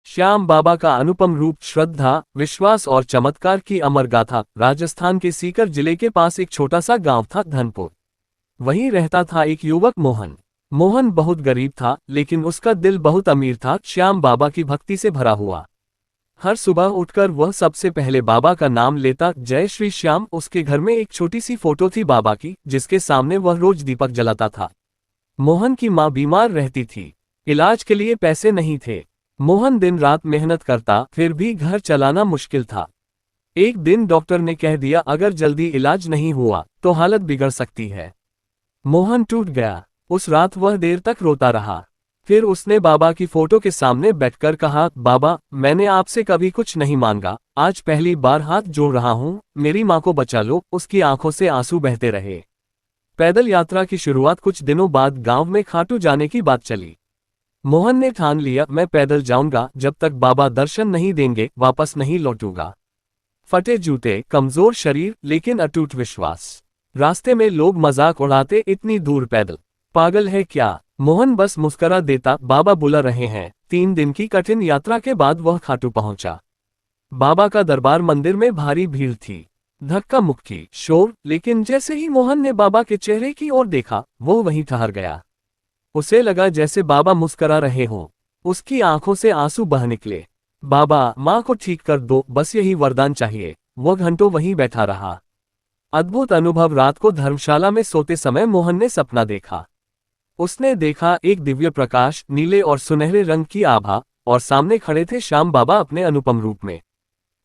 श्याम बाबा का अनुपम रूप, श्रद्धा, विश्वास और चमत्कार की अमर गाथा। राजस्थान के सीकर जिले के पास एक छोटा सा गांव था, धनपुर। वहीं रहता था एक युवक मोहन। मोहन बहुत गरीब था, लेकिन उसका दिल बहुत अमीर था, श्याम बाबा की भक्ति से भरा हुआ। हर सुबह उठकर वह सबसे पहले बाबा का नाम लेता, जय श्री श्याम। उसके घर में एक छोटी सी फोटो थी बाबा की, जिसके सामने वह रोज दीपक जलाता था। मोहन की मां बीमार रहती थी, इलाज के लिए पैसे नहीं थे। मोहन दिन रात मेहनत करता, फिर भी घर चलाना मुश्किल था। एक दिन डॉक्टर ने कह दिया, अगर जल्दी इलाज नहीं हुआ तो हालत बिगड़ सकती है। मोहन टूट गया। उस रात वह देर तक रोता रहा। फिर उसने बाबा की फोटो के सामने बैठकर कहा, बाबा, मैंने आपसे कभी कुछ नहीं मांगा, आज पहली बार हाथ जोड़ रहा हूं, मेरी मां को बचा लो। उसकी आंखों से आंसू बहते रहे। पैदल यात्रा की शुरुआत कुछ दिनों बाद गांव में खाटू जाने की बात चली। मोहन ने ठान लिया, मैं पैदल जाऊंगा, जब तक बाबा दर्शन नहीं देंगे वापस नहीं लौटूंगा। फटे जूते, कमजोर शरीर, लेकिन अटूट विश्वास। रास्ते में लोग मजाक उड़ाते, इतनी दूर पैदल, पागल है क्या। मोहन बस मुस्करा देता, बाबा बुला रहे हैं। 3 दिन की कठिन यात्रा के बाद वह खाटू पहुंचा। बाबा का दरबार मंदिर में भारी भीड़ थी, धक्का मुक्की, शोर, लेकिन जैसे ही मोहन ने बाबा के चेहरे की ओर देखा, वो वहीं ठहर गया। उसे लगा जैसे बाबा मुस्करा रहे हों। उसकी आंखों से आंसू बह निकले। बाबा, माँ को ठीक कर दो, बस यही वरदान चाहिए। वह घंटों वहीं बैठा रहा। अद्भुत अनुभव। रात को धर्मशाला में सोते समय मोहन ने सपना देखा। उसने देखा एक दिव्य प्रकाश, नीले और सुनहरे रंग की आभा, और सामने खड़े थे श्याम बाबा अपने अनुपम रूप में।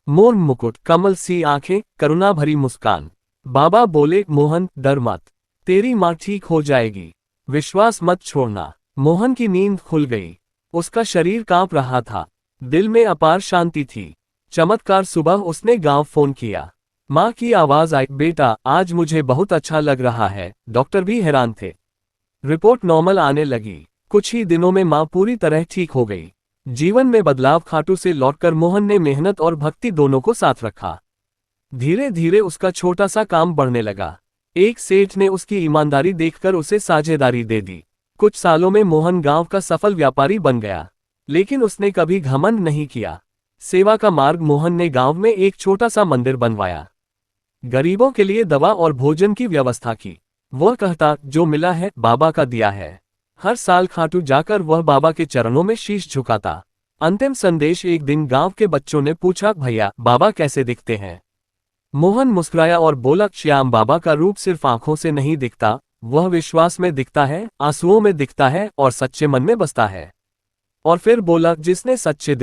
मोर मुकुट, कमल सी आंखें, करुणा भरी मुस्कान। बाबा बोले, मोहन डर मत, तेरी माँ ठीक हो जाएगी, विश्वास मत छोड़ना। मोहन की नींद खुल गई। उसका शरीर कांप रहा था, दिल में अपार शांति थी। चमत्कार। सुबह उसने गांव फोन किया। माँ की आवाज आई, बेटा, आज मुझे बहुत अच्छा लग रहा है। डॉक्टर भी हैरान थे। रिपोर्ट नॉर्मल आने लगी। कुछ ही दिनों में माँ पूरी तरह ठीक हो गई। जीवन में बदलाव। खाटू से लौटकर मोहन ने मेहनत और भक्ति दोनों को साथ रखा। धीरे धीरे उसका छोटा सा काम बढ़ने लगा। एक सेठ ने उसकी ईमानदारी देखकर उसे साझेदारी दे दी। कुछ सालों में मोहन गांव का सफल व्यापारी बन गया, लेकिन उसने कभी घमंड नहीं किया। सेवा का मार्ग। मोहन ने गांव में एक छोटा सा मंदिर बनवाया, गरीबों के लिए दवा और भोजन की व्यवस्था की। वह कहता, जो मिला है बाबा का दिया है। हर साल खाटू जाकर वह बाबा के चरणों में शीश झुकाता। अंतिम संदेश। एक दिन गांव के बच्चों ने पूछा, भैया, बाबा कैसे दिखते हैं। मोहन मुस्कुराया और बोला, श्याम बाबा का रूप सिर्फ आंखों से नहीं दिखता, वह विश्वास में दिखता है, आंसुओं में दिखता है और सच्चे मन में बसता है। और फिर बोला, जिसने सच्चे दिल